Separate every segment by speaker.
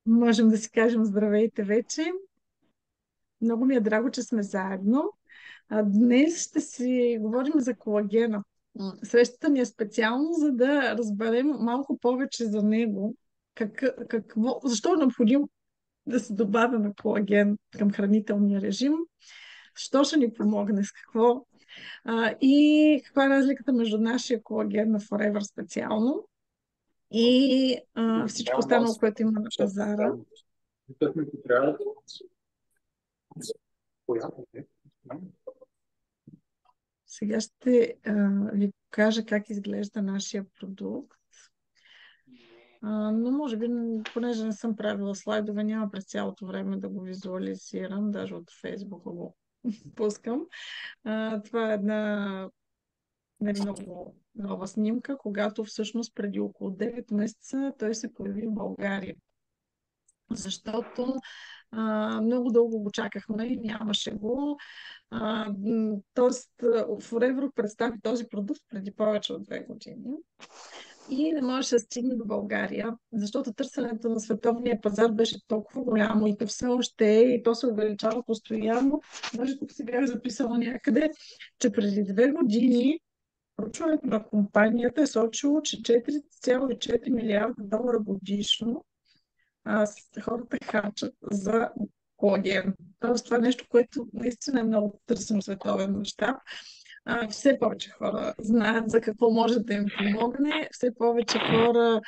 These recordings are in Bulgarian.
Speaker 1: Можем да си кажем здравейте вече. Много ми е драго, че сме заедно. Днес ще си говорим за колагена. Срещата ни е специално, за да разберем малко повече за него. Защо е необходимо да се добавяме колаген към хранителния режим? Защо ще ни помогне с какво? И каква е разликата между нашия колаген на Forever специално и всичко останало, което има на пазара? Сега ще ви покажа как изглежда нашия продукт. Но може би, понеже не съм правила слайдове, няма през цялото време да го визуализирам, даже от Фейсбука го пускам. Това е една не много нова снимка, когато всъщност преди около 9 месеца той се появи в България. Защото много дълго го чакахме и нямаше го. Тоест, Forever представи този продукт преди повече от 2 години и не можеше да стигне до България, защото търсенето на световния пазар беше толкова голямо и то все още е, и то се увеличава постоянно. Даже тук си бях записала някъде, че преди 2 години проучването на компанията е сочило, че 4,4 милиарда долара годишно хората харчат за колаген. Тоест, това е нещо, което наистина е много търсено в световен мащаб. Все повече хора знаят за какво може да им помогне, все повече хора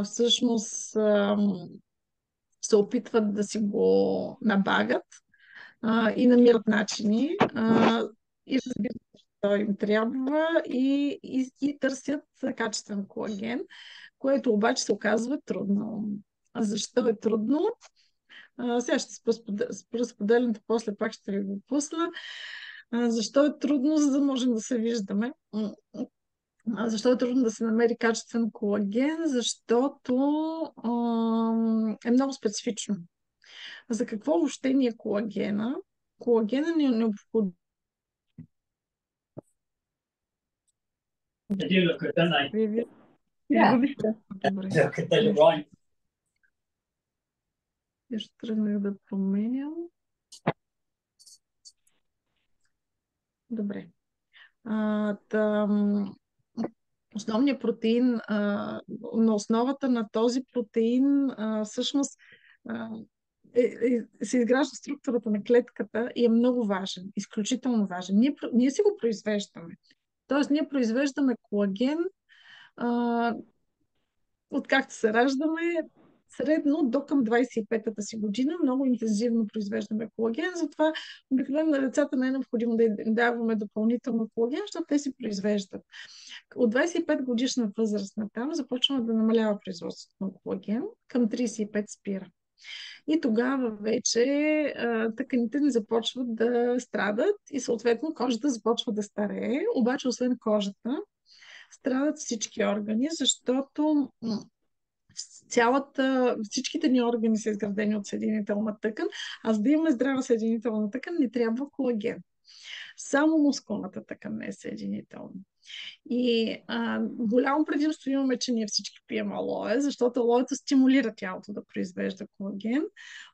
Speaker 1: всъщност се опитват да си го набавят и намират начини и разбират защо им трябва и търсят качествен колаген, което обаче се оказва трудно. Защо е трудно? Сега ще спра споделянето, после пак ще ви го пусна. Защо е трудно, за да можем да се виждаме? Защо е трудно да се намери качествен колаген? Защото е много специфично. За какво въобще ни е колагена? Колагена ни е необходим.
Speaker 2: Did you look at that night?
Speaker 1: Yeah. Добре.
Speaker 2: Look at the right.
Speaker 1: Я ще тръгнах да променям. Добре. Основният протеин, на основата на този протеин, всъщност се изгражда структурата на клетката и е много важен, изключително важен. Ние си го произвеждаме. Тоест, ние произвеждаме колаген, откакто се раждаме, средно до към 25-та си година много интензивно произвеждаме колаген, затова обикновено на децата не е необходимо да им даваме допълнително колаген, защото те си произвеждат. От 25 годишна възраст на там започва да намалява производството на колаген, към 35 спира. И тогава вече тъканите ни започват да страдат и съответно кожата започва да старее, обаче освен кожата страдат всички органи, защото всичките ни органи са изградени от съединителна тъкан, а за да имаме здрава съединителна тъкан, ни трябва колаген. Само мускулната тъкан не е съединителна. И голямо предимство имаме, че ние всички пием алоe, защото алоето стимулира тялото да произвежда колаген,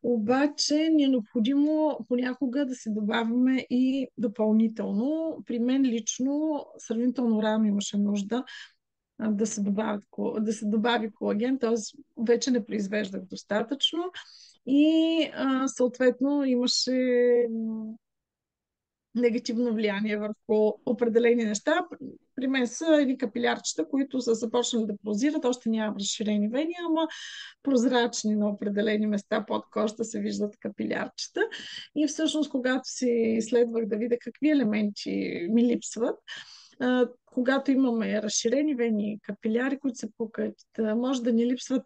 Speaker 1: обаче ни е необходимо понякога да се добавяме и допълнително. При мен лично сравнително рано имаше нужда да се добави колаген, т.е. вече не произвеждах достатъчно и съответно имаше негативно влияние върху определени неща. При мен са едни капилярчета, които са започнали да прозират, още нямам разширени вени, ама прозрачни на определени места под кожата се виждат капилярчета. И всъщност, когато си изследвах да видя какви елементи ми липсват, когато имаме разширени вени и капиляри, които се пукат, може да ни липсват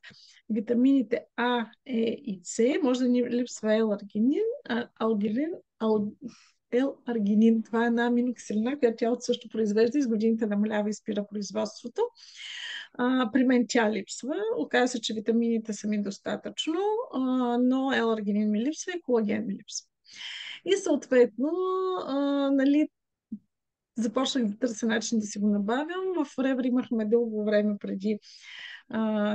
Speaker 1: витамините А, Е и С, може да ни липсва L-аргинин. Това е една аминокиселина, която тялото също произвежда и с годините намалява и спира производството. При мен тя липсва. Оказва се, че витамините са ми достатъчно, но L-аргинин ми липсва и колаген ми липсва. И съответно, нали, започнах да търся начин да си го набавям. В Forever имахме дълго време преди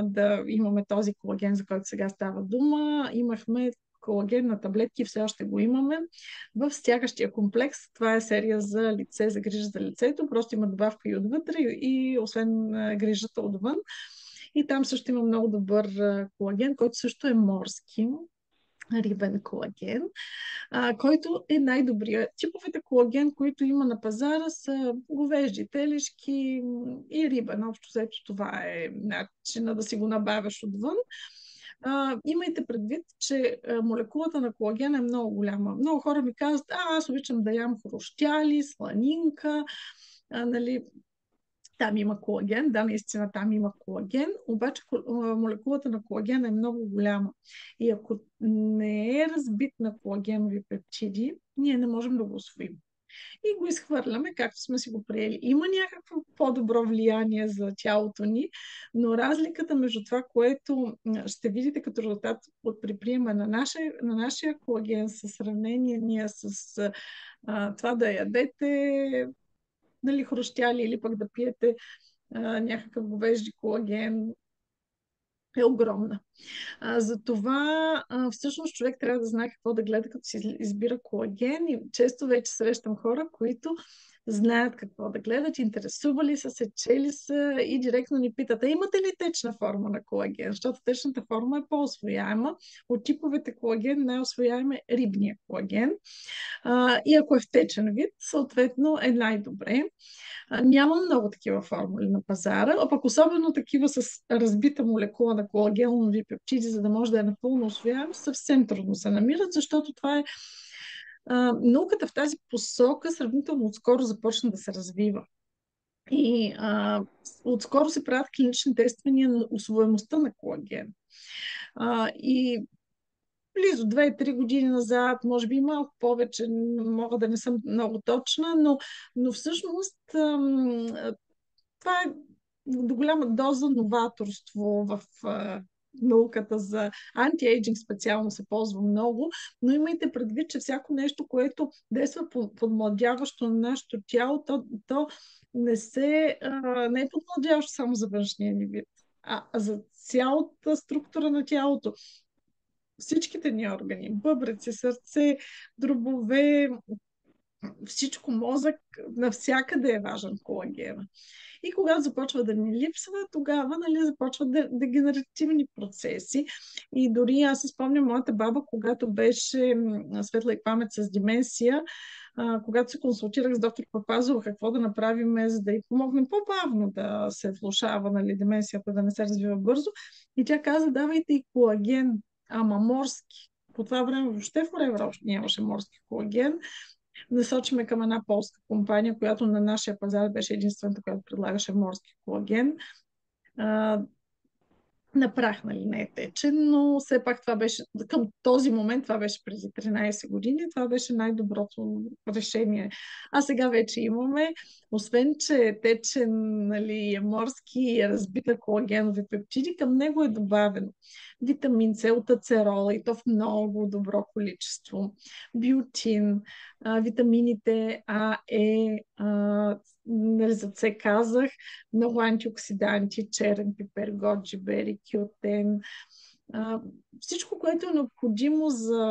Speaker 1: да имаме този колаген, за който сега става дума. Имахме колаген на таблетки, все още го имаме. В стягащия комплекс, това е серия за лице, за грижа за лицето, просто има добавка и отвътре, и освен грижата отвън. И там също има много добър колаген, който също е морски, рибен колаген, който е най-добрият. Типовете колаген, които има на пазара, са говежди, телешки и риба. Общо взето това е начина да си го набавяш отвън. Имайте предвид, че молекулата на колаген е много голяма. Много хора ми казват, аз обичам да ям хрущяли, сланинка, нали, там има колаген, да, наистина там има колаген, обаче молекулата на колаген е много голяма. И ако не е разбит на колагенови пептиди, ние не можем да го усвоим. И го изхвърляме, както сме си го приели. Има някакво по-добро влияние за тялото ни, но разликата между това, което ще видите като резултат от приприема на нашия колаген, със сравнение с това да ядете, нали, хрущяли или пък да пиете някакъв говежди колаген, е огромна. Затова всъщност човек трябва да знае какво да гледа, като си избира колаген, и често вече срещам хора, които знаят какво да гледат, интересували са се, чели са и директно ни питат, имате ли течна форма на колаген? Защото течната форма е по-освояема. От типовете колаген най-освояем е рибния колаген. И ако е в течен вид, съответно е най-добре. Няма много такива формули на пазара, а пък особено такива с разбита молекула на колагенови пептиди, за да може да е напълно усвояем, съвсем трудно се намират, защото това е науката в тази посока сравнително отскоро започна да се развива. И отскоро се правят клинични тествания на усвоемостта на колаген. И близо 2-3 години назад, може би малко повече, мога да не съм много точна, но всъщност това е до голяма доза новаторство в науката за антиейджинг специално се ползва много, но имайте предвид, че всяко нещо, което действа подмладяващо на нашето тяло, то не е подмладяващо само за външния ни вид, а за цялата структура на тялото. Всичките ни органи, бъбреци, сърце, дробове, всичко, мозък, навсякъде е важен колагена. И когато започва да ни липсва, тогава, нали, започват дегенеративни процеси. И дори аз си спомням моята баба, когато беше светла и памет с деменция, когато се консултирах с доктор Папазова какво да направим, за да й помогнем по-бавно да се влошава, нали, деменцията, да не се развива бързо. И тя каза, давайте и колаген, ама морски. По това време въобще в Forever още нямаше морски колаген. Насочиме към една полска компания, която на нашия пазар беше единствената, която предлагаше морски колаген. На прах, нали, не е течен, но все пак това беше, към този момент, това беше преди 13 години, това беше най-доброто решение. А сега вече имаме, освен че е течен, нали, е морски и е разбита колагенови пептиди, към него е добавен витамин С от ацерола, и то в много добро количество, биотин, витамините А, Е, нали, за С казах, много антиоксиданти, черен пипер, годжи бери, кютен, всичко, което е необходимо за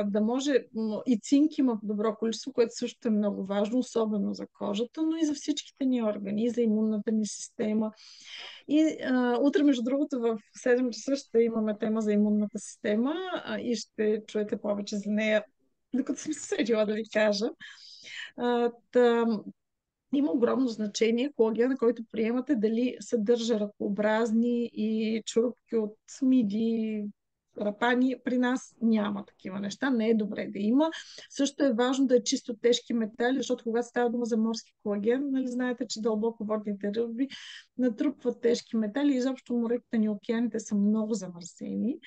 Speaker 1: да може, и цинк има в добро количество, което също е много важно, особено за кожата, но и за всичките ни органи, и за имунната ни система. И утре, между другото, в 7 часа ще имаме тема за имунната система и ще чуете повече за нея, докато съм се седила да ви кажа. Има огромно значение колагена, който приемате, дали съдържа ръкообразни и чурупки от миди, рапани. При нас няма такива неща, не е добре да има. Също е важно да е чисто тежки метали, защото когато става дума за морски колаген, нали знаете, че дълбоководните ръби натрупват тежки метали и изобщо моретата ни, океаните са много замърсени.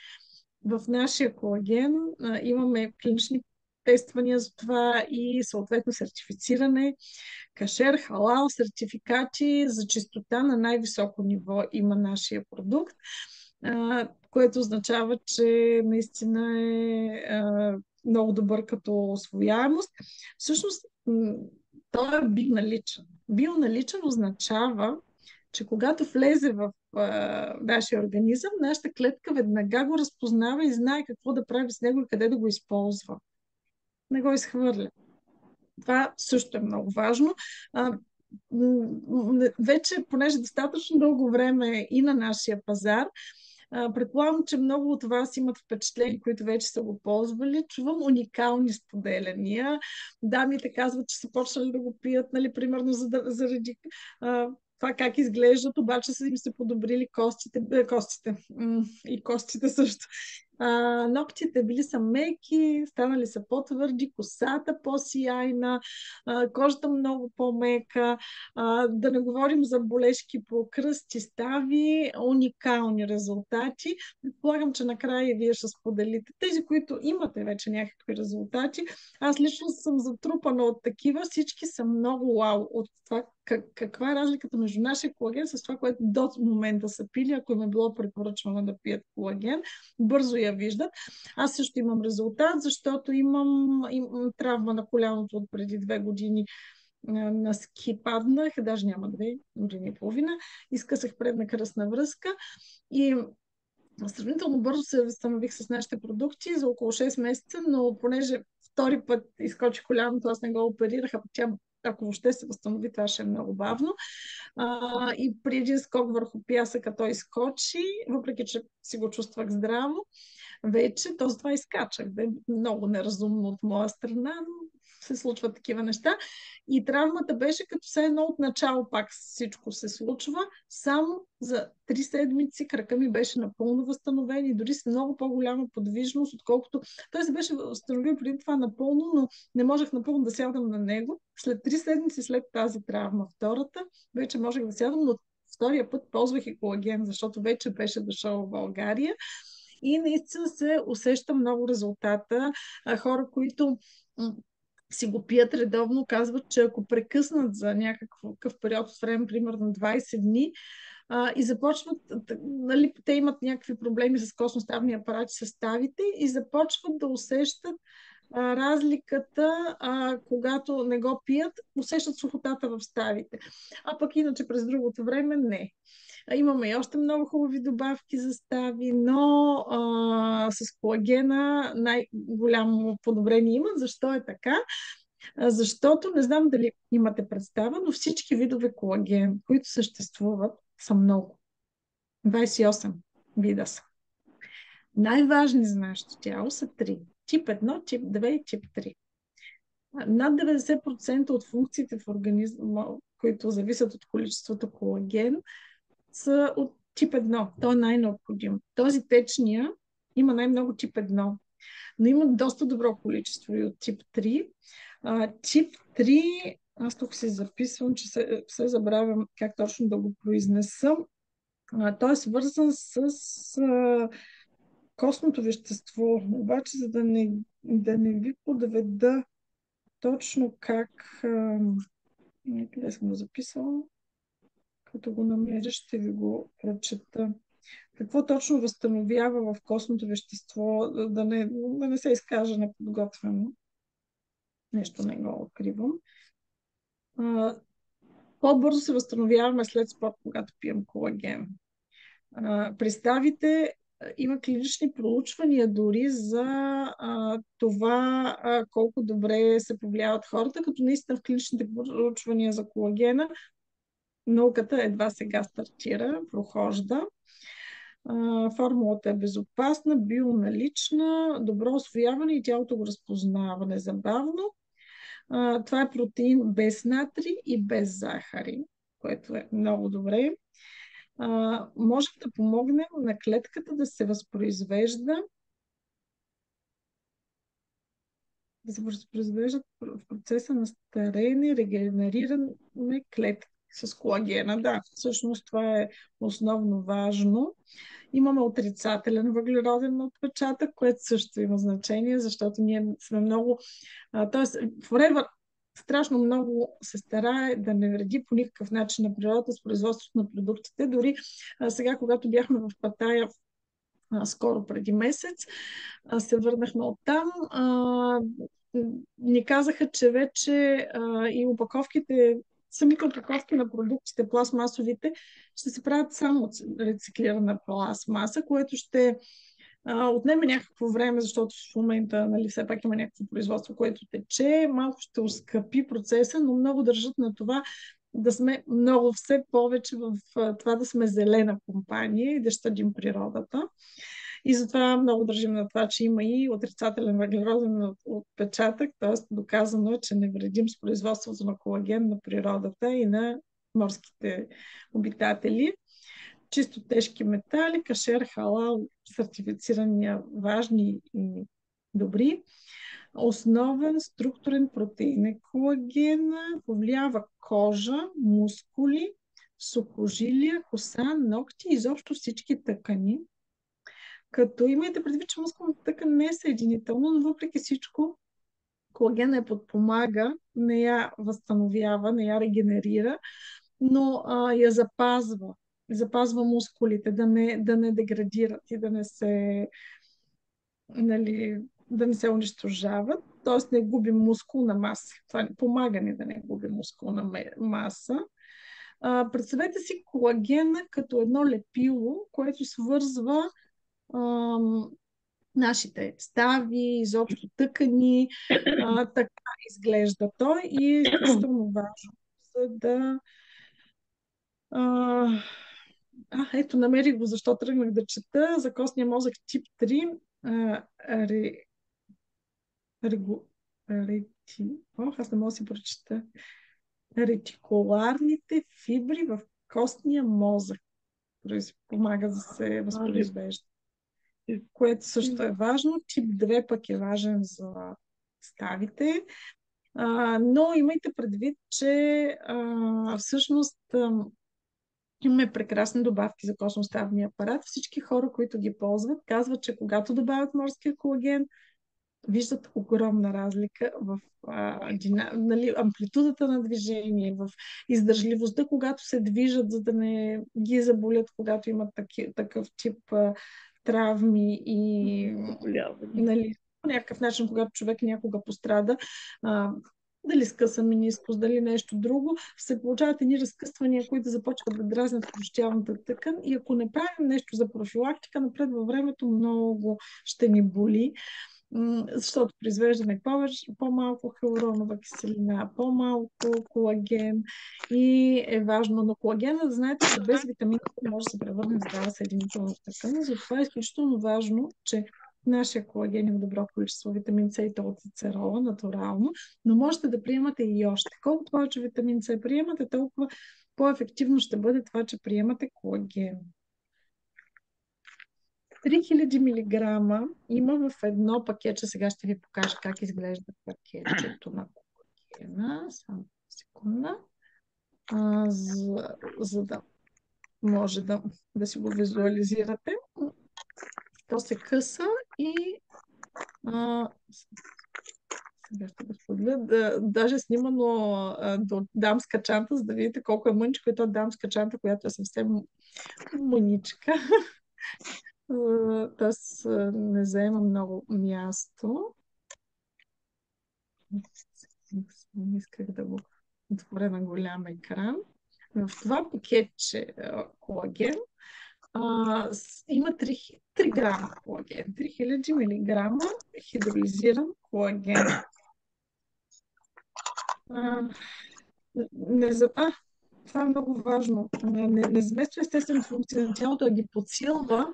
Speaker 1: В нашия колаген имаме клинични тествания за това и съответно сертифициране, кашер, халал, сертификати за чистота на най-високо ниво има нашия продукт, което означава, че наистина е много добър като освояемост. Всъщност, той е бионаличен. Бионаличен означава, че когато влезе в нашия организъм, нашата клетка веднага го разпознава и знае какво да прави с него и къде да го използва. Не го изхвърля. Това също е много важно. Вече, понеже достатъчно дълго време и на нашия пазар, предполагам, че много от вас имат впечатления, които вече са го ползвали. Чувам уникални споделяния. Дамите казват, че са почнали да го пият, нали, примерно заради това как изглеждат, обаче са им се подобрили костите и костите също. Ногтите били са меки, станали са по-твърди, косата по-сияйна, кожата много по-мека, да не говорим за болешки по кръсти, стави, уникални резултати. Предполагам, че накрая вие ще споделите. Тези, които имате вече някакви резултати, аз лично съм затрупана от такива, всички са много вау от това каква е разликата между нашия колаген с това, което до момента са пили, ако им е било препоръчвано да пият колаген. Бързо я виждат. Аз също имам резултат, защото имам травма на коляното от преди 2 години. На ски паднах, даже няма 2 години и половина, изкъсах предна кръстна връзка и сравнително бързо се възстанових с нашите продукти за около 6 месеца, но понеже втори път изкочи коляното, аз не го оперирах, а тя, ако въобще се възстанови, това ще е много бавно. И при един скок върху пясъка той изкочи, въпреки че си го чувствах здраво вече, то затова изкачах. Бе много неразумно от моя страна, но се случват такива неща. И травмата беше като все едно от начало пак всичко се случва. Само за 3 седмици крака ми беше напълно възстановен и дори с много по-голяма подвижност, отколкото той се беше възстановил преди това напълно, но не можех напълно да сядам на него. След 3 седмици след тази травма, втората, вече можех да сядам, но втория път ползвах и колаген, защото вече беше дошъл в България. И наистина се усеща много резултата. Хора, които си го пият редовно, казват, че ако прекъснат за някакъв период от време, примерно 20 дни, и започват, нали, те имат някакви проблеми с костно-ставни апарати, с ставите и започват да усещат разликата, когато не го пият, усещат сухотата в ставите. А пък иначе през другото време не. Имаме и още много хубави добавки за стави, но с колагена най-голямо подобрение имат. Защо е така? Защото, не знам дали имате представа, но всички видове колаген, които съществуват, са много. 28 вида са. Най-важни за нашето тяло са 3. Тип 1, тип 2 и тип 3. Над 90% от функциите в организма, които зависят от количеството колаген, са от тип 1. Той е най-необходим. Този течния има най-много тип 1, но има доста добро количество и от тип 3. Тип 3, аз тук си записвам, че се забравям как точно да го произнеса. Той е свързан с костното вещество. Обаче, за да не ви подведа точно как... Къде съм го записала? Като го намеря, ще ви го прочета. Какво точно възстановява в костното вещество, да не се изкажа неподготвено. Нещо не го откривам. По-бързо се възстановяваме след спорт, когато пием колаген. Представите, има клинични проучвания дори за това колко добре се повлияват хората, като наистина в клиничните проучвания за колагена науката едва сега стартира, прохожда. Формулата е безопасна, бионалична, добро усвояване и тялото го разпознава незабавно. Това е протеин без натри и без захари, което е много добре. Може да помогнем на клетката да се възпроизвежда, в процеса на стареене, регенериране клетки с колагена. Да, всъщност това е основно важно. Имаме отрицателен въглероден отпечатък, което също има значение, защото ние сме много... Тоест, Forever страшно много се старае да не вреди по никакъв начин на природата с производството на продуктите. Дори сега, когато бяхме в Паттайя скоро преди месец, се върнахме оттам. ни казаха, че вече и опаковките, самите опаковки на продуктите, пластмасовите, ще се правят само от рециклирана пластмаса, което ще отнеме някакво време, защото в момента, нали, все пак има някакво производство, което тече, малко ще ускъпи процеса, но много държат на това да сме много все повече в това да сме зелена компания и да щадим природата. И затова много държим на това, че има и отрицателен въглероден отпечатък, т.е. доказано е, че не вредим с производството на колаген на природата и на морските обитатели. Чисто тежки метали, кашер, халал, сертифицирания важни и добри. Основен структурен протеин е колагена, повлиява кожа, мускули, сухожилия, коса, ногти, изобщо всички тъкани. Като имайте предвид, че мускулната тъкан не е съединителна, но въпреки всичко колагена я подпомага, не я възстановява, не я регенерира, но я запазва. Запазва мускулите, да не деградират и да не се, нали, да не се унищожават, т.е. не губим мускулна маса. Това помага ни да не губим мускулна маса. Представете си колагена като едно лепило, което свързва нашите стави, изобщо тъкани, така изглежда той и е изключително важно, за да... ето, намерих го, защо тръгнах да чета за костния мозък тип 3. Ре, регу, рети, аз не мога да си прочета. Ретикуларните фибри в костния мозък помага да се възпроизвежда, което също е важно. Тип 2 пък е важен за ставите, но имайте предвид, че всъщност имаме прекрасни добавки за костно-ставния апарат. Всички хора, които ги ползват, казват, че когато добавят морския колаген, виждат огромна разлика в нали, амплитудата на движение, в издържливостта, когато се движат, за да не ги заболят, когато имат такъв тип травми и нали, по някакъв начин, когато човек някога пострада, дали скъса менискус, дали нещо друго, се получават едни разкъсвания, които започват да дразнят хрущялната тъкан и ако не правим нещо за профилактика, напред във времето много ще ни боли, защото произвеждаме по-малко хиалуронова киселина, по-малко колаген и е важно. Но колагена, да знаете, че без витамините може да се превърне в здрава съединителна тъкан. Затова е изключително важно, че нашия колаген има добро количество витамин С и толцицерола, натурално, но можете да приемате и още. Колкото повече витамин С приемате, толкова по-ефективно ще бъде това, че приемате колаген. 3000 мг има в едно пакетче. Сега ще ви покажа как изглежда пакетчето на колагена. Само секунда. За да може да си го визуализирате. То се къса и сега ще го споделя. Даже снимано до дамска чанта, за да видите колко е мъничко. И то дамска чанта, която е съвсем мъничка. Тоест не заема много място. Не исках да го отворя на голям екран. В това пакетче колаген има 3 грама колаген. 3000 мг хидролизиран колаген. Това е много важно. Не замества естествена функция на тялото, да ги подсилва.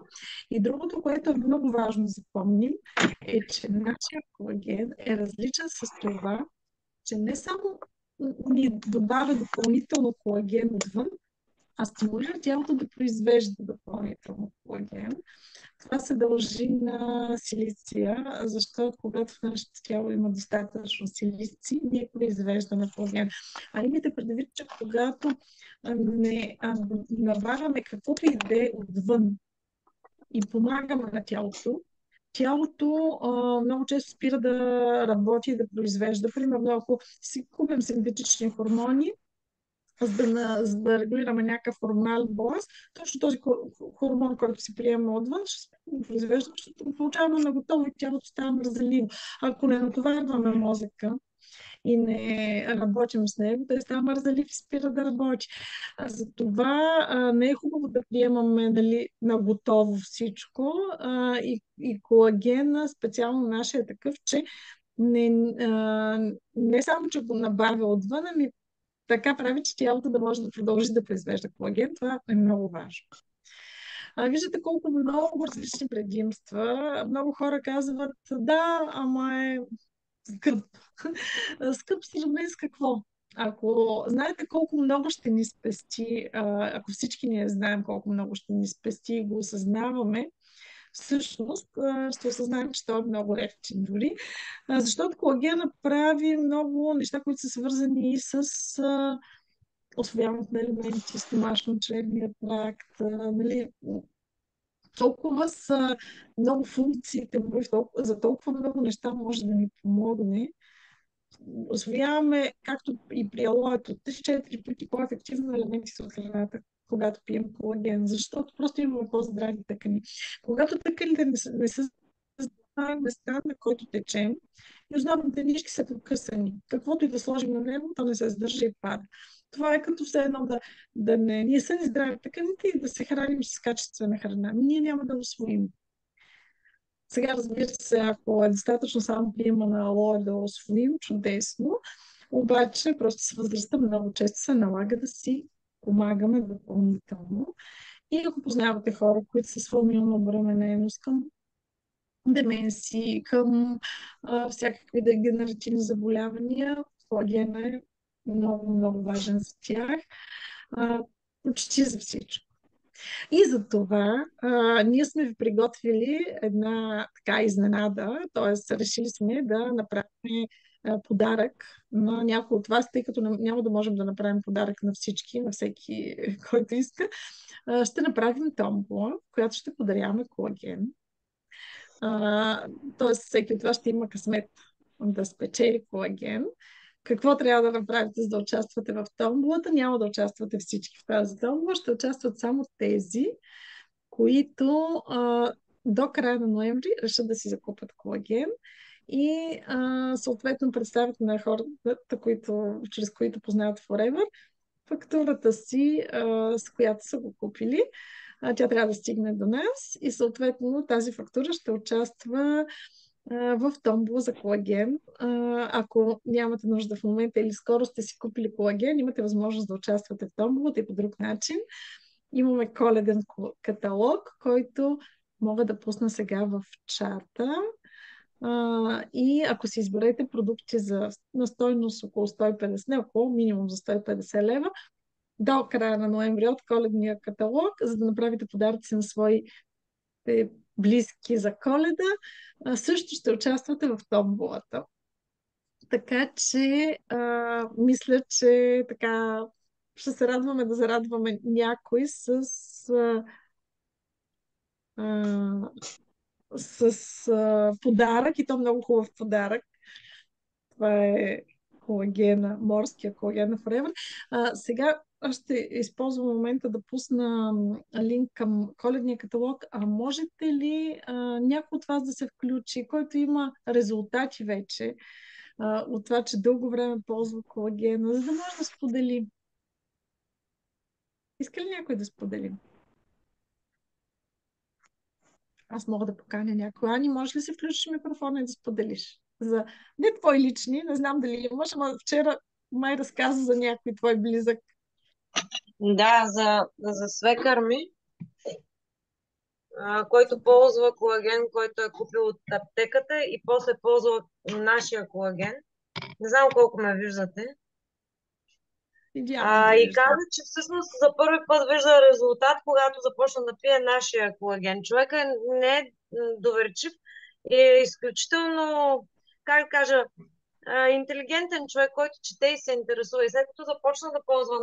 Speaker 1: И другото, което е много важно да запомним, е, че нашия колаген е различен с това, че не само ни добавя допълнително колаген отвън, а стимулира тялото да произвежда допълнително колаген. Това се дължи на силиция, защото когато в нашето тяло има достатъчно силици, ние произвеждаме колаген. А имайте предвид, че когато не набавяме каквото и да е отвън и помагаме на тялото много често спира да работи и да произвежда. Примерно, ако си купим синтетични хормони, за да регулираме някакъв хормонален болест, точно този хормон, който се приема отвън, ще го произвежда, защото го получаваме на готово и тялото става мързеливо. Ако не натоварваме мозъка и не работим с него, той става мързелив и спира да работи. Затова не е хубаво да приемаме, нали, на готово всичко. И колагена, специално нашия е такъв, че не само, че го набавя отвън, ами така прави, че тялото да може да продължи да произвежда колаген. Това е много важно. Виждате колко много различни предимства. Много хора казват, да, ама е скъп. Скъп сравнен с какво? Ако знаете колко много ще ни спести, ако всички ние знаем колко много ще ни спести и го осъзнаваме, всъщност ще осъзнаем, че той е много ефтин дори, защото колагена прави много неща, които са свързани и с усвояването на елементи, стомашно-чревния тракт, нали, толкова са много функциите му, за толкова много неща може да ни помогне. Освояваме, както и при алоето, 3-4 пъти по-ефективно елементите от храната, когато пием колаген, защото просто имаме по-здрави тъкани. Когато тъканите не са на места, на който течем, и основните нишки са покъсани. Каквото и да сложим на него, то не се задържа и пада. Това е като все едно да не са ни здрави тъканите и да се храним с качествена храна. Ние няма да усвоим. Сега, разбира се, ако е достатъчно само приема на алоe да усвоим, чудесно, обаче просто с възрастта много често се налага да си помагаме допълнително. И ако познавате хора, които са с фамилна обремененост към деменции, към всякакви дегенеративни заболявания, колаген е много, много важен за тях. Почти за всичко. И за това ние сме ви приготвили една така изненада, т.е. решили сме да направим подарък на някой от вас, тъй като няма да можем да направим подарък на всички, на всеки, който иска. Ще направим томбола, в която ще подаряваме колаген. Тоест всеки от вас ще има късмет да спечели колаген. Какво трябва да направите, за да участвате в томболата? Няма да участвате всички в тази томбола, ще участват само тези, които до края на ноември решат да си закупат колаген и съответно представят на хората, чрез които познават Forever, фактурата си, с която са го купили. Тя трябва да стигне до нас и съответно тази фактура ще участва в томбола за колаген. Ако нямате нужда в момента или скоро сте си купили колаген, имате възможност да участвате в томболата и по друг начин. Имаме коледен каталог, който мога да пусна сега в чата. И ако си изберете продукти на стойност около 150, не около, минимум за 150 лева, до края на ноември от коледния каталог, за да направите подаръци на своите близки за Коледа, също ще участвате в томболата. Така че мисля, че така ще се радваме да зарадваме някой с подарък, и то много хубав подарък. Това е колагена, морския колаген на Forever. Сега аз ще използвам момента да пусна линк към коледния каталог. Можете ли някой от вас да се включи, който има резултати вече от това, че дълго време ползва колагена, за да може да сподели? Иска ли някой да сподели? Аз мога да поканя някой. Ани, може ли се включиш микрофона и да споделиш? Не твой лични, не знам дали имаш, ама вчера май разказа за някой твой близък.
Speaker 3: Да, за свекър ми, който ползва колаген, който е купил от аптеката и после ползва нашия колаген. Не знам колко ме виждате. И каза, че всъщност за първи път вижда резултат, когато започна да пие нашия колаген. Човека не е доверчив и е изключително, как да кажа, интелигентен човек, който чете и се интересува. И след като започна да ползва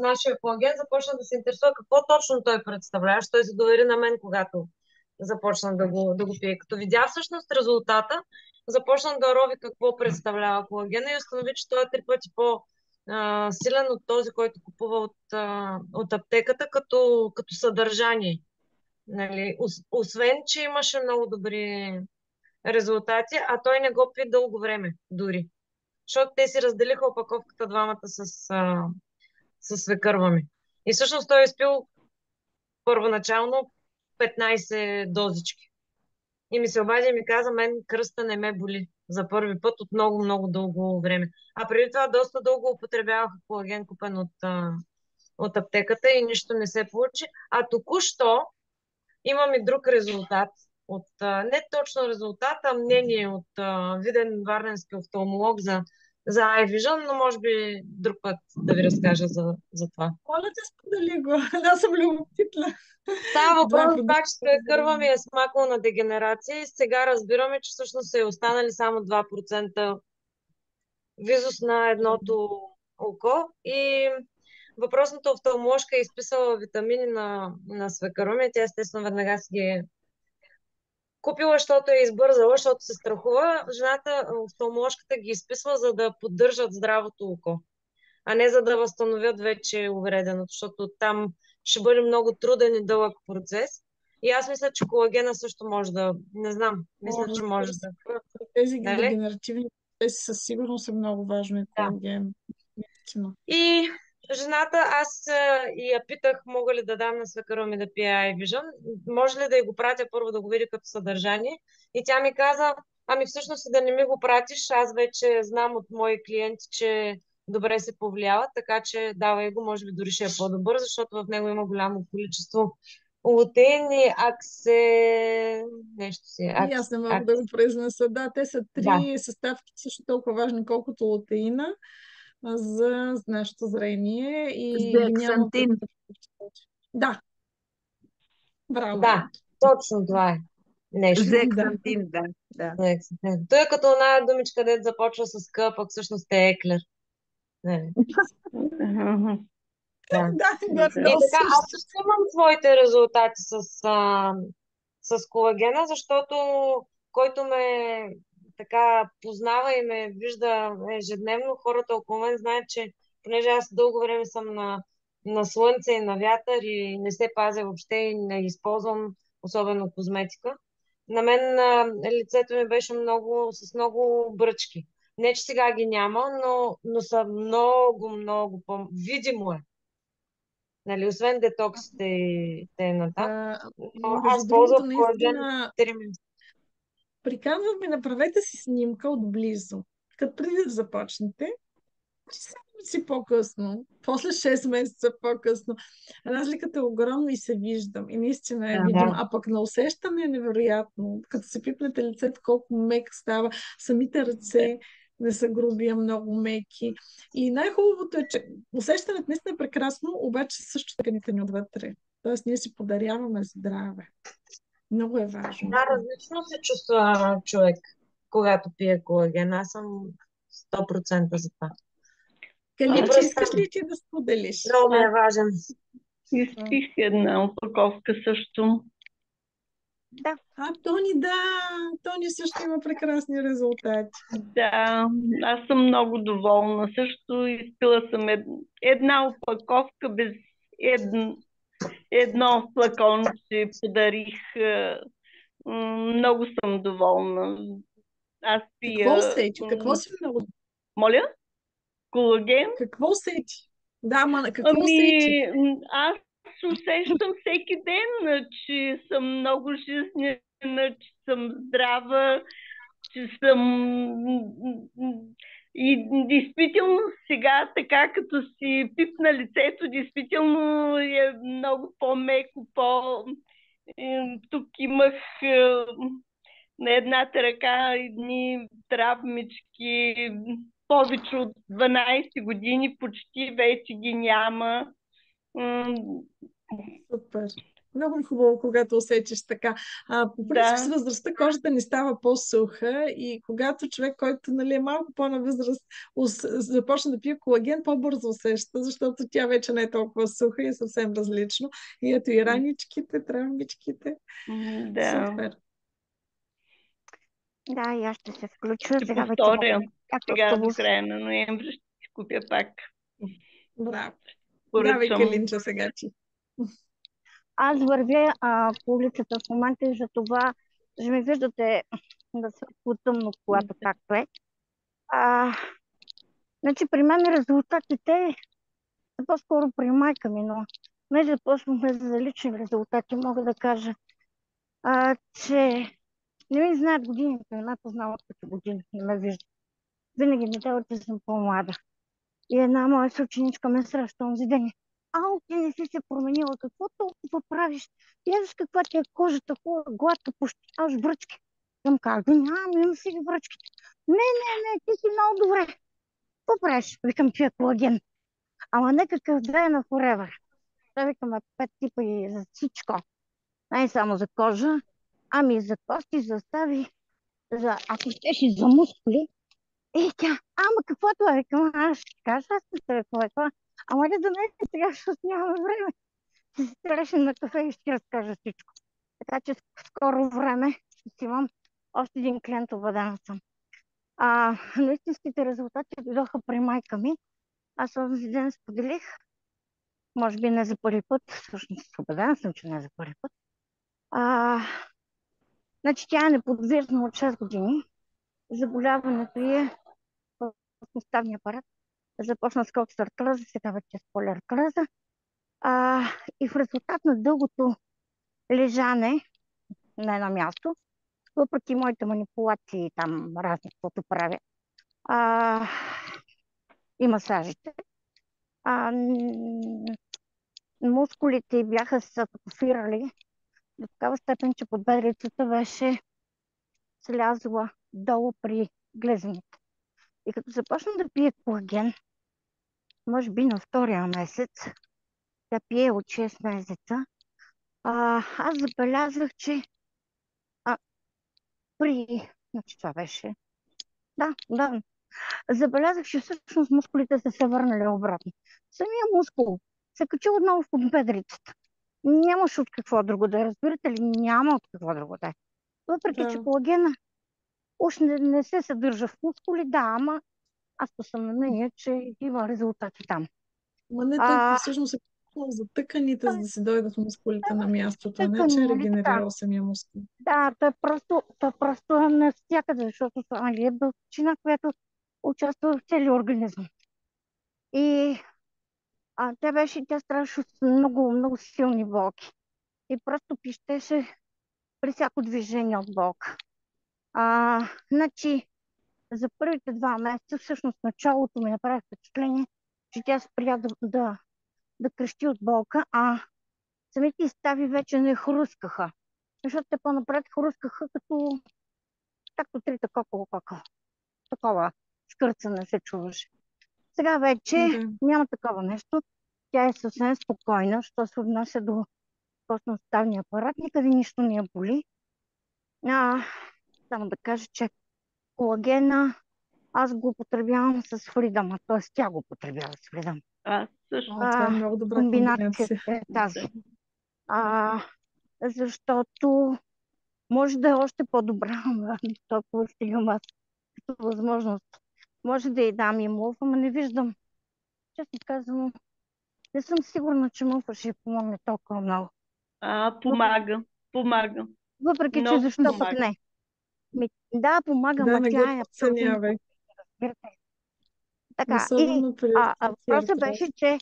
Speaker 3: нашия колаген, започна да се интересува какво точно той представлява. Той се довери на мен, когато започна да го пие. Като видя всъщност резултата, започна да рови какво представлява колагена и установи, че той е 3 пъти силен от този, който купува от аптеката като съдържание. Нали? Освен, че имаше много добри резултати, а той не го пи дълго време дори. Защото те си разделиха опаковката двамата с свекърва ми. И всъщност той е изпил първоначално 15 дозички. И ми се обади и ми каза, мен кръста не ме боли за първи път от много, много дълго време. А преди това доста дълго употребявах колаген, купен от аптеката и нищо не се получи. А току-що имам и друг резултат. Не точно резултат, а мнение от виден варненски офталмолог за iVision, но може би друг път да ви разкажа за това.
Speaker 1: Моля те, сподели го. Аз съм любопитна.
Speaker 3: Става
Speaker 1: Това е
Speaker 3: въпрос за че
Speaker 1: продължение.
Speaker 3: кърва ми е смакала на дегенерация и сега разбираме, че всъщност е останали само 2% визус на едното око и въпросната офталмоложка е изписала витамини на свекърва ми. Тя естествено веднага си ги е купила, защото е избързала, защото се страхува. Жената, офталмоложката ги изписва, за да поддържат здравото око, а не за да възстановят вече увреденото, защото там ще бъде много труден и дълъг процес. И аз мисля, че колагена също може да... Не знам, мисля, че може да...
Speaker 1: Тези
Speaker 3: Нали?
Speaker 1: дегенеративни процеси със сигурност е много важно и
Speaker 3: Да.
Speaker 1: колаген. Наистина.
Speaker 3: И жената, аз я питах, мога ли да дам на свекърва ми да пие iVision, може ли да й го пратя първо да го види като съдържание. И тя ми каза, ами всъщност и да не ми го пратиш, аз вече знам от мои клиенти, че добре се повлияват, така че давай го, може би дори ще е по-добър, защото в него има голямо количество лутеини, нещо си.
Speaker 1: И аз не мога да го произнеса. Да, те са три съставки, също толкова важни, колкото лутеина за нашето зрение и ги няма.
Speaker 4: Зексантин.
Speaker 1: Да. Браво.
Speaker 3: Да, точно това е нещо.
Speaker 4: Зексантин, да.
Speaker 3: Той е като една думичка, дето започва с К, пък всъщност е еклер. Не. Да.
Speaker 1: Да,
Speaker 3: И така, аз също имам своите резултати с колагена, защото който ме така познава и ме вижда ежедневно, хората около мен знаят, че понеже аз дълго време съм на слънце и на вятър и не се пазя въобще и не използвам особено козметика, на мен лицето ми беше с много бръчки. Не, че сега ги няма, но са много, много видимо е. Нали, освен детоксите и т.н. Аз ползвах колаген 3 месеца.
Speaker 1: Приканвам ви, направете си снимка отблизо. Като преди да започнете, 3 седмици по-късно, после 6 месеца по-късно, разликата е огромна и се виждам. И наистина е видимо. А пък на усещане е невероятно. Като се пипнете лицето, колко мек става. Самите ръце не са груби, а много меки. И най-хубавото е, че усещането наистина е прекрасно, обаче също тъканите ни отвътре. Тоест ние си подаряваме здраве. Много е важно.
Speaker 3: Да, различно се чувства човек, когато пие колаген. Аз съм 100% за това.
Speaker 1: Каличе, искаш ли ти да споделиш?
Speaker 3: Много ми е важен.
Speaker 5: Изпих една опаковка също.
Speaker 4: Да.
Speaker 1: Тони също има прекрасни резултати.
Speaker 5: Да, аз съм много доволна. Също изпила съм една опаковка без едно флаконче, подарих. Много съм доволна. Аз пия...
Speaker 1: Какво усети? Какво си много?
Speaker 5: Моля? Колаген?
Speaker 1: Какво усети? Да, какво усети?
Speaker 5: Аз усещам всеки ден, че съм много жизнена, че съм здрава, че съм... И действително сега, така като си пипна лицето, действително е много по-меко, Тук имах на едната ръка едни травмички, повече от 12 години, почти вече ги няма.
Speaker 1: Супер. Много е хубаво, когато усетиш така. По принцип с възрастта кожата ни става по-суха и когато човек, който е малко по-на възраст, започне да пие колаген, по-бързо усеща, защото тя вече не е толкова суха и е съвсем различно. И ето и раничките, травмичките.
Speaker 5: Да.
Speaker 1: Супер.
Speaker 4: Да, и аз ще се включа.
Speaker 5: Ще повторя. Сега до края на ноември ще купя пак.
Speaker 1: Браво. Давай,
Speaker 5: Поръчам.
Speaker 1: Калинча, сега ти.
Speaker 4: Аз вървя по улицата в момента и за това ще ме виждате да светло тъмно, когато както е. Значи при мен резултатите са по-скоро при майка ми, но не започваме за лични резултати. Мога да кажа, че не ми знаят годините, не ме познават като години, не ме виждат. Винаги ми дават, че съм по-млада. И една моя съученичка ме среща онзи ден. Ау, ти не си се променила, какво толкова правиш? Виж каква ти е кожата, хубава, гладка, почти аж бръчки. Съм как да имам си ги бръчките. Не, ти си много добре. Какво правиш? Викам, ти е колаген. Ама не какъв да е на forever. Та викаме 5 типа и за всичко. Не само за кожа, ами за кости, за стави, ако щеш и за мускули. И тя, ама каквото е, викам, аз ще ти кажа, аз не какво е това. Ама не да не сега, защото нямаме време. Ще си срещнем на кафе и ще ти разкажа всичко. Така че в скоро време ще имам още един клиент, убедена съм. Но истинските резултати дойдоха при майка ми. Аз този ден споделих, може би не за първи път, всъщност убедена съм, че не за първи път. Значи тя е неподвижна от 6 години. Заболяването е в суставния апарат. Започна с коксартроза, сега вече е с полиартроза. И в резултат на дългото лежане на едно място, въпреки моите манипулации там разни, каквото правя, и масажите, мускулите бяха се атрофирали до такава степен, че подбедрицата беше слязла долу при глезените. И като започна да пие колаген, може би на втория месец, тя пие от 6 месеца, аз забелязах, че значи това беше, да, забелязах, че всъщност мускулите са се върнали обратно. Самия мускул се качи отново в подбедрицата. Нямаше от какво друго да е, разбирате ли? Няма от какво друго да е. Въпреки, че колагена уж не се съдържа в мускули, да, ама аз съм на мнение, че има резултати там.
Speaker 1: Ма не, той всъщност е за тъканите, за да си дойдат мускулите на мястото, а не че е регенерирал самия мускул.
Speaker 4: Да, той просто е навсякъде, защото това е белтъчина, която участва в целия организъм. И тя страдаше от много, много силни болки. И просто пищеше при всяко движение от болка. Значи, за първите 2 месеца, всъщност началото ми направи впечатление, че тя спря да крещи от болка, а самите стави вече не хрускаха. Защото те по-напред хрускаха както трите коково. Такова скърцане се чуваше. Сега вече няма такова нещо. Тя е съвсем спокойна, що се отнася до костно-ставния апарат. Никъде нищо не я боли. Само да кажа, че колагена аз го употребявам с Freedom, т.е. тя го употребява с Freedom.
Speaker 5: Също.
Speaker 1: Това е много добра
Speaker 4: комбинация е тази. Защото може да е още по-добра, толкова стигам аз като възможност. Може да й дам и мув, ама не виждам. Честно казвам, не съм сигурна, че муфа ще помогне толкова много.
Speaker 5: Помага.
Speaker 4: Въпреки, че защо пък не? Да, помага, ма тя е абсолютно. Така, и въпросът беше, че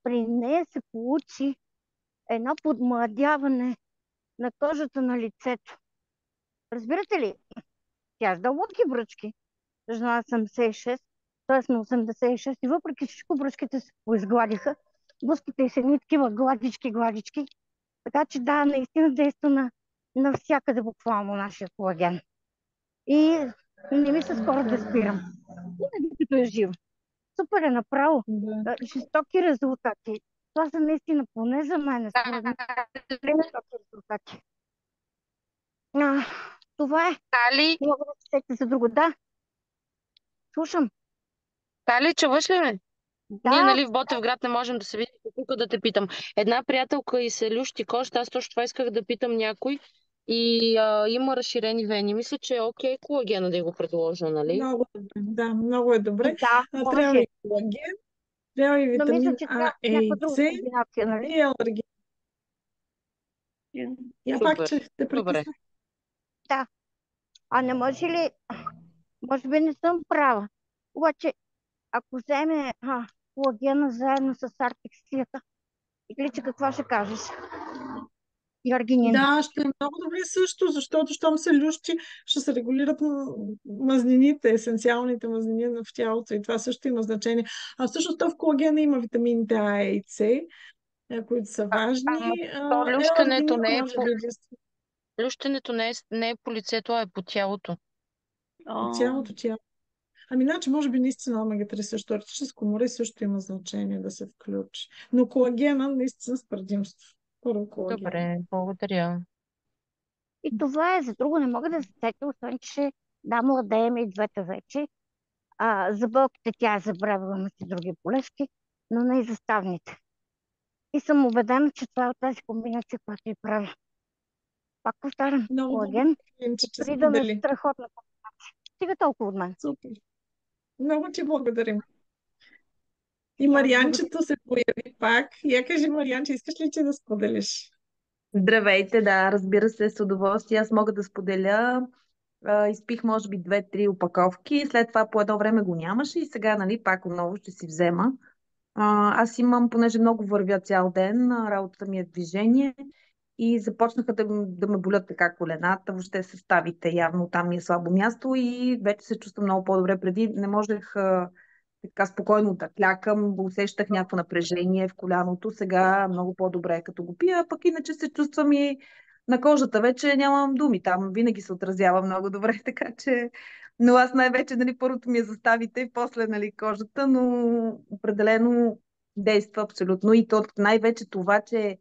Speaker 4: при нея се получи едно подмладяване на кожата на лицето. Разбирате ли? Тя с дълбоки бръчки, жена 76, т.е. на 86, и въпреки всичко бръчките се поизгладиха, буските и са едни такива гладички. Така че да, наистина действа навсякъде буквално нашия колаген. И не мисля скоро да спирам. Винаги като е жив. Супер е направо. Жестоки резултати. Това са наистина, поне за мен, според мен, жестоки резултати. Това е.
Speaker 3: Тали?
Speaker 4: Не мога да се сетя за друго. Да. Слушам.
Speaker 3: Тали, чуваш ли ме?
Speaker 4: Да.
Speaker 3: Ние, нали, в Ботевград не можем да се видим. Тук да те питам. Една приятелка и се лющи кожата. Аз точно това исках да питам някой.
Speaker 6: и има разширени вени. Мисля, че е окей колагена да го предложа, нали?
Speaker 1: Много добре. Да, много е добре.
Speaker 4: Да,
Speaker 1: Трябва
Speaker 4: може.
Speaker 1: и колаген, трябва и
Speaker 4: Но мисля,
Speaker 1: витамин
Speaker 4: че
Speaker 1: А,
Speaker 4: трябва
Speaker 1: Е
Speaker 4: някаква
Speaker 1: и
Speaker 4: друга
Speaker 1: С
Speaker 4: комбинация, нали?
Speaker 1: и алергин. Я пак,
Speaker 6: Супер.
Speaker 1: че те
Speaker 6: Добре.
Speaker 1: прекъснах.
Speaker 4: Да. А не може ли, може би не съм права, обаче ако вземе колагена заедно с артексията, или че какво ще кажеш? И аргинин.
Speaker 1: Да, ще е много добре също, защото щом се лющи, ще се регулират мазнините, есенциалните мазнини в тялото и това също има значение. А всъщност то в колагена има витамините А и С, които са
Speaker 6: Ама
Speaker 1: важни.
Speaker 6: то лющенето
Speaker 1: Еларгинин
Speaker 6: не е
Speaker 1: може
Speaker 6: по...
Speaker 1: би единствено
Speaker 6: Лющенето не е по лицето, а е по тялото.
Speaker 1: по цялото тяло. Ами, значи, може би наистина омега-3 също, арктическо море също има значение да се включи. Но колагена наистина с предимство. Първо колаген.
Speaker 6: Добре, благодаря.
Speaker 4: И това е, за друго не мога да се сетя, освен че да, младеем и двете вече. За болките тя е забравила, имате други болести, но не и за ставните. И съм убедена, че това е от тази комбинация, която и правя. Пак повтарям,
Speaker 1: Много
Speaker 4: колаген,
Speaker 1: благодаря, че
Speaker 4: фридъм е
Speaker 1: сподели.
Speaker 4: страхотна комбинация. Стига толкова от мен.
Speaker 1: Супер. Много ти благодарим. И
Speaker 4: И аз благодаря.
Speaker 1: Марианчето се появи пак. Я кажи, Марианче, искаш ли ти да споделиш?
Speaker 7: Здравейте, да, разбира се, с удоволствие. Аз мога да споделя. Изпих, може би, 2-3 опаковки. След това по едно време го нямаше и сега, нали, пак отново ще си взема. Аз имам, понеже много вървя цял ден, работата ми е движение и започнаха да ме болят така колената, въобще съставите, явно там ми е слабо място и вече се чувствам много по-добре. Преди не можех така спокойно да клякам, усещах някакво напрежение в коляното. Сега много по-добре е като го пия, пък иначе се чувствам и на кожата. Вече нямам думи, там винаги се отразява много добре, така че... Но аз най-вече, нали, първото ми е заставите и после, нали, кожата, но определено действа абсолютно. И то най-вече това, че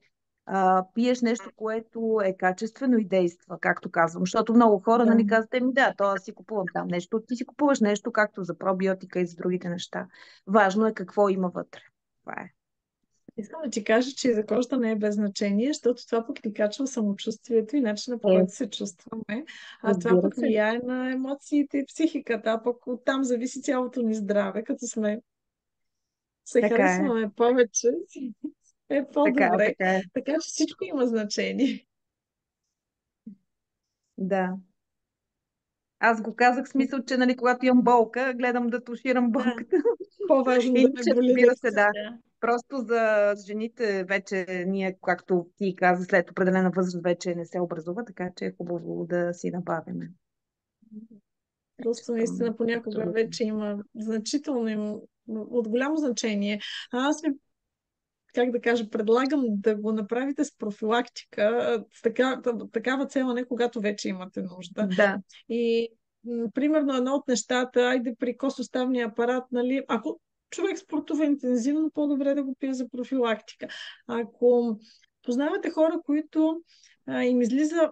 Speaker 7: пиеш нещо, което е качествено и действа, както казвам. Защото много хора,
Speaker 1: Да.
Speaker 7: нали, казват, ми да, то аз си купувам там нещо. Ти си купуваш нещо, както за пробиотика и за другите неща. Важно е какво има вътре. Това е.
Speaker 1: Искам да ти кажа, че и за кожата не е без значение, защото това пък ни качва самочувствието и начина по
Speaker 7: Е,
Speaker 1: който се чувстваме. А това
Speaker 7: разбира
Speaker 1: пък
Speaker 7: се.
Speaker 1: влияе на емоциите и психиката, а пък оттам зависи цялото ни здраве, като се
Speaker 7: Така е.
Speaker 1: харесваме повече, е по-добре.
Speaker 7: Така е.
Speaker 1: Така че всичко има значение.
Speaker 7: Да. Аз го казах в смисъл, че, нали, когато имам болка, гледам да туширам
Speaker 1: Да,
Speaker 7: болката.
Speaker 1: по-важно да не
Speaker 7: Иначе,
Speaker 1: боли
Speaker 7: разбира
Speaker 1: да
Speaker 7: се, да.
Speaker 1: да.
Speaker 7: Просто за жените вече ние, както ти каза, след определена възраст вече не се образува, така че е хубаво да си набавяме.
Speaker 1: Просто наистина понякога
Speaker 7: Абсолютно.
Speaker 1: вече има от голямо значение. Аз ви, как да кажа, предлагам да го направите с профилактика, с такава цел, не когато вече имате нужда.
Speaker 7: Да,
Speaker 1: И примерно едно от нещата, айде при косоставния апарат, нали, ако човек спортува интензивно, по-добре да го пие за профилактика. Ако познавате хора, които им излиза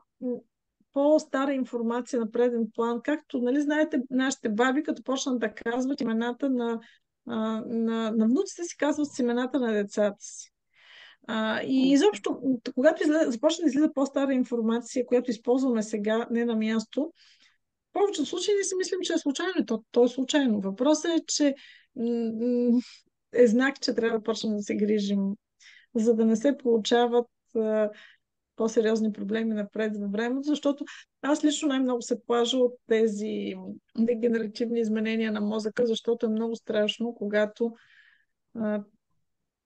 Speaker 1: по-стара информация на преден план, както, нали, знаете, нашите баби, като почнат да казват имената на внуците си, казват с имената на децата си. И изобщо, когато започне да излиза по-стара информация, която използваме сега, не на място, в повечето случаи не си мислим, че е случайно. То е случайно. Въпросът е, че е знак, че трябва да почнем да се грижим, за да не се получават по-сериозни проблеми напред във времето, защото аз лично най-много се плажа от тези дегенеративни изменения на мозъка, защото е много страшно, когато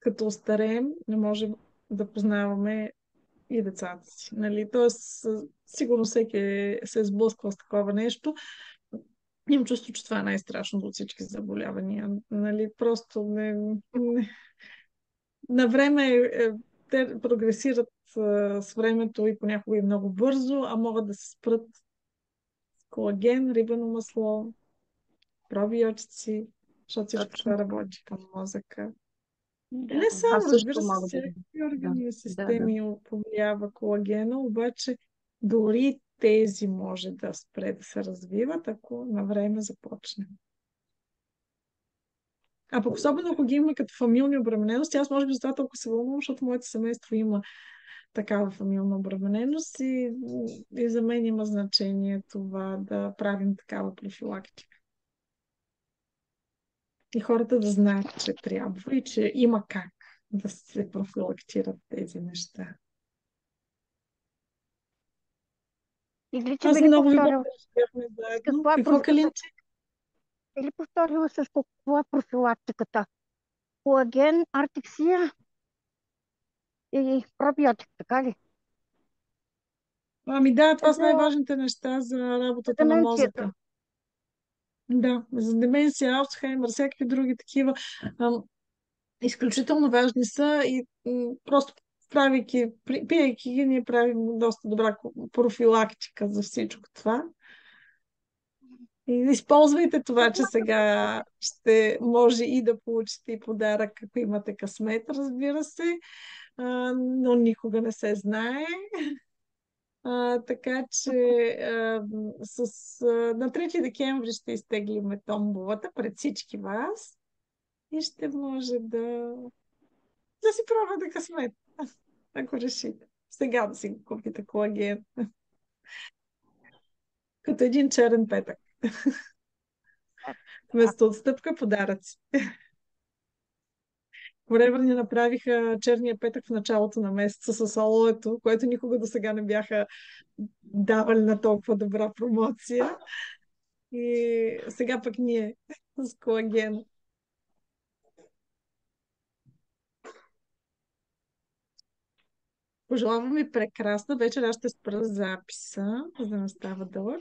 Speaker 1: като остареем, не можем да познаваме и децата си. Нали? Тоест, сигурно всеки се е сблъсквал с такова нещо. Имам чувство, че това е най-страшното от всички заболявания. Нали? Просто на време те прогресират с времето и понякога и много бързо, а могат да се спрат с колаген, рибено масло, пробиотици, защото всичко това работи към мозъка.
Speaker 5: Да.
Speaker 1: Не само,
Speaker 7: аз също
Speaker 1: разбира се,
Speaker 7: мога да...
Speaker 1: всякакви органи и
Speaker 7: Да.
Speaker 1: системи повлиява колагена, обаче дори тези може да спре да се развиват, ако на време започне. А пък особено ако ги има като фамилни обременености, аз може би за това толкова се вълнувам, защото моето семейство има такава фамилна обремененост и за мен има значение това да правим такава профилактика. И хората да знаят, че трябва и че има как да се профилактират тези неща.
Speaker 4: Иглича,
Speaker 1: Аз
Speaker 4: би ли
Speaker 1: много ви
Speaker 4: повторила
Speaker 1: благодаря, че бяхме
Speaker 4: с
Speaker 1: заедно.
Speaker 4: какво е
Speaker 1: Какво, Калинче?
Speaker 4: би ли повторила с какво е профилактиката? Колаген, артексия и пробиотик, така ли?
Speaker 1: Ами да, това са
Speaker 4: За,
Speaker 1: най-важните неща за
Speaker 4: за
Speaker 1: работата на
Speaker 4: деменцията.
Speaker 1: мозъка. Да, за деменция, Алцхаймер, всякакви други такива. Изключително важни са и просто пиейки ги, ние правим доста добра профилактика за всичко това. И използвайте това, че сега ще може и да получите и подарък, ако имате късмет, разбира се, но никога не се знае. Така че на 3 декември ще изтеглиме томбовата пред всички вас и ще може да си пробвате късмет, ако решите. Сега да си купите колаген. Като един черен петък. Вместо отстъпка, подаръци. Forever ни направиха черния петък в началото на месеца с алоето, което никога до сега не бяха давали на толкова добра промоция. И сега пък ние с колаген. Пожелавам ви прекрасна вечер. Аз ще спра записа, за да не става дълъг.